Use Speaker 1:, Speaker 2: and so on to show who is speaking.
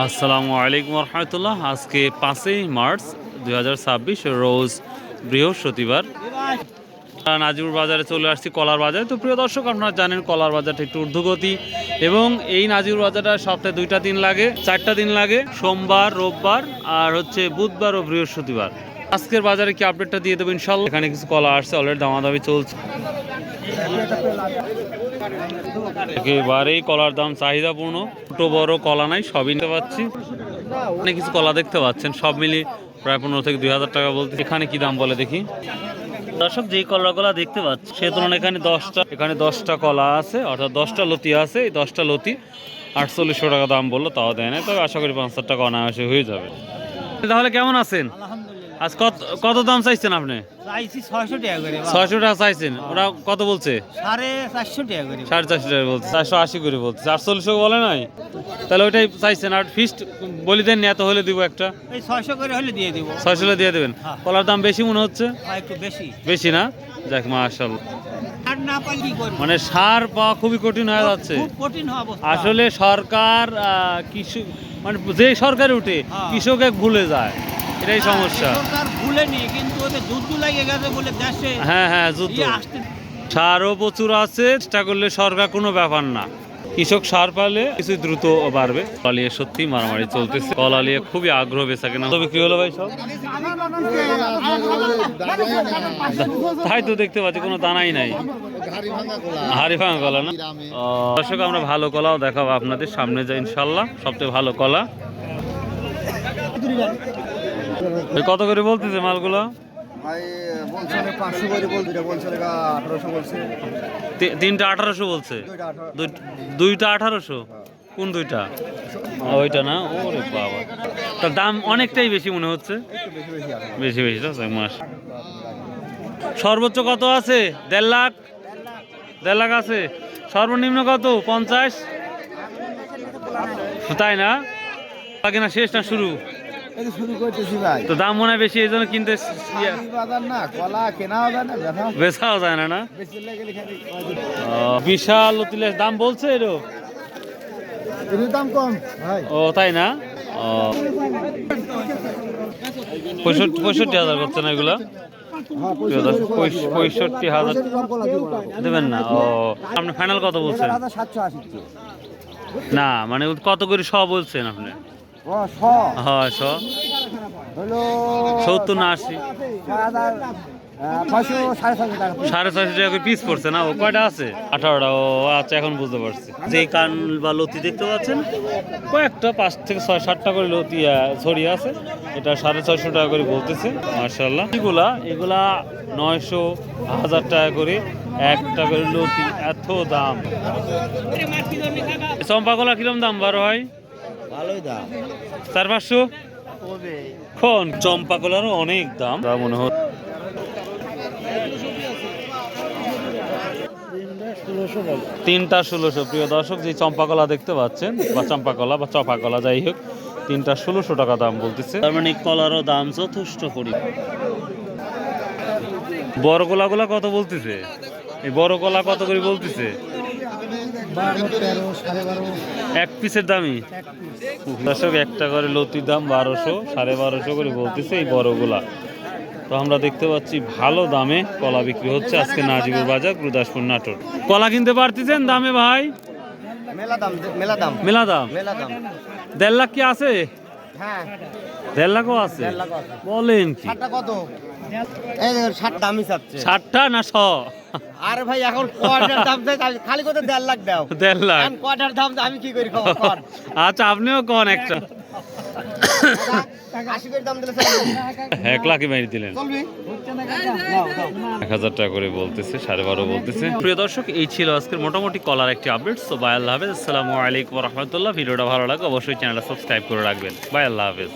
Speaker 1: আসসালামু আলাইকুম রহমতুল্লাহ। আজকে 5ই মার্চ 2026 রোজ বৃহস্পতিবার। নাজিরপুর বাজারে চলে আসছি, কলার বাজারে। তো প্রিয় দর্শক, আপনারা জানেন কলার বাজারটা একটু ঊর্ধ্বগতি এবং এই নাজিরপুর বাজারটা সপ্তাহে 2টা দিন লাগে, 4টা দিন লাগে, সোমবার, রোববার আর হচ্ছে বুধবার ও বৃহস্পতিবার। আজকের বাজারে কি আপডেটটা দিয়ে দেবো ইনশাল্লাহ। এখানে কিছু কলা আসছে, অলরেডি দামাদামি চলছে। একেবারেই কলার দাম চাহিদাপূর্ণ, ছোট বড় কলা নাই, সবই নিতে পাচ্ছি। অনেক কিছু কলা দেখতে পাচ্ছেন, সব মিলিয়ে প্রায় 15 থেকে 2000 টাকা বলতে। এখানে কি দাম বলে দেখি দর্শক। যেই কলাগুলা দেখতে পাচ্ছি সে তুলনায় এখানে 10টা কলা আছে, অর্থাৎ 10টা লতি আছে। এই 10টা লতি 4800 টাকা দাম বললো, তাও দেয় না। তবে আশা করি 500 টাকা অনায়াসে হয়ে যাবে। তাহলে কেমন আছেন? আজ কত দাম চাইছেন আপনি?
Speaker 2: 600 টাকা করে।
Speaker 1: 600 টাকা চাইছেন, ওরা কত বলছে?
Speaker 2: 450 টাকা করে।
Speaker 1: 450 টাকা বলছে, 480 করে বলছে। 4800 বলে নাই? তাহলে ওইটাই চাইছেন। আর ফিস্ট বলি দেন, এত হলে দিব একটা।
Speaker 2: এই 600 করে হলে দিয়ে দিব।
Speaker 1: 600 হলে দিয়ে দেবেন। কলার দাম বেশি মনে হচ্ছে?
Speaker 2: একটু বেশি।
Speaker 1: বেশি না? যাক মাশাআল্লাহ।
Speaker 2: আর না পাইলে কি করব?
Speaker 1: মানে সার পাওয়া খুবই কঠিন হয়ে যাচ্ছে।
Speaker 2: খুব কঠিন অবস্থা।
Speaker 1: আসলে সরকার কৃষক, মানে যে সরকার উঠে কৃষকে ভুলে যায়, এটাই সমস্যা।
Speaker 2: সরকার ভুলেনি, কিন্তু ওদের যুদ্ধ লাগে গেছে বলে দেশে।
Speaker 1: হ্যাঁ যুদ্ধ। সারও প্রচুর আছে, চেষ্টা করলে সরকার কোনো ব্যাপার না। কৃষক সার পালে কিছু দ্রুত বাড়বে। কলা নিয়ে সত্যি মারামারি চলতেছে, কলা নিয়ে খুবই আগ্রহ বেচা কেনা। বিক্রি হলো ভাই সব? তাই তো দেখতে পাচ্ছি, কোনো দানাই নাই, হাড়ি ভাঙা কলা না। দর্শক, আমরা ভালো কলাও দেখাবো আপনাদের সামনে, যা ইনশাল্লাহ সবচেয়ে ভালো কলা। কত করে বলতেছে মালগুলো? তিনটা 1800 বলছে, দুইটা 1800। কোন দুইটা? ওইটা না? ওরে বাবা, তার দাম অনেকটাই বেশি মনে হচ্ছে। বেশি মাস। সর্বোচ্চ কত আছে? 1.5 লাখ। 1.5 লাখ আছে। সর্বনিম্ন কত? 50? তাই না? কিনা শেষ না শুরু? তো দাম মনে হয় বেশি, এই জন্য কিনতে বেচাও যায় না। বিশাল লতিলের দাম বলছে এরও
Speaker 2: দাম কম।
Speaker 1: ও তাই না? 65,000 করছে না এগুলা? 65,000 দেবেন না? ও, আপনি ফাইনাল কত বলছেন? না, মানে কত করে শ বলছেন আপনি? হ্যাঁ, 70 না 80? 650 টাকা করে পিস পড়ছে না? ও কয়টা আছে? 18টা। ও আচ্ছা, এখন বুঝতে পারছি। যে কান বা লতি দেখতে পাচ্ছেন, কয়েকটা 5 থেকে 6-7টা করে লতি ছড়িয়ে আছে। এটা 650 টাকা করে বলতেছে। মাশাআল্লাহ। এগুলা 900, 1000 টাকা করে একটা করে লতি, এত দাম। চম্পা কলা কিরম দাম বড় হয়?
Speaker 2: ভালোই দাম।
Speaker 1: 400-500? কোন চম্পা কলারও অনেক দাম মনে হচ্ছে। 3টা 1600। প্রিয় দর্শক, যে চম্পা কলা দেখতে পাচ্ছেন, বা চম্পা কলা বা চপা কলা যাই হোক, 3টা 1600 টাকা দাম বলতেছে। তার মানে কলারও দাম যথেষ্ট করি। বড় কলাগুলা কত বলতেছে? এই বড় কলা কত করে বলতেছে? 1 পিসের দামই দর্শক। একটা করে লতির দাম 1200, 1250 করে বলতেছে এই বড়গুলা। তো আমরা দেখতে পাচ্ছি ভালো দামে কলা বিক্রি হচ্ছে আজকে নাজিরপুর বাজার, গুরুদাসপুর, নাটোর। কলা কিনতে পারতেছেন দামে ভাই? মেলা দাম। 1.5 লাখ কি আছে?
Speaker 2: হ্যাঁ,
Speaker 1: 1.5 লাখও আছে। বলেন কি?
Speaker 2: কত? এই 60 দামই চাচ্ছে।
Speaker 1: 60টা না 100?
Speaker 2: আরে ভাই, এখন কোয়ার্টার দাম চাই, খালি কত 1.5 লাখ দাও।
Speaker 1: 1.5 লাখ
Speaker 2: কোয়ার্টার দাম আমি কি করি?
Speaker 1: আচ্ছা, আপনিও কোন একটা
Speaker 2: 80 করে দাম দিলে
Speaker 1: 1 লাখই মারি দিলেন। 1000 টাকা করে বলতেছে, 12.5 বলতেছে। প্রিয় দর্শক, এই ছিল আজকের মোটামুটি কলার একটি আপডেট। তো বাই আল্লাহ হাফেজ, আসসালামু আলাইকুম রহমতুল্লাহ। ভিডিওটা ভালো লাগে অবশ্যই চ্যানেলটা সাবস্ক্রাইব করে রাখবেন। বাই আল্লাহ হাফেজ।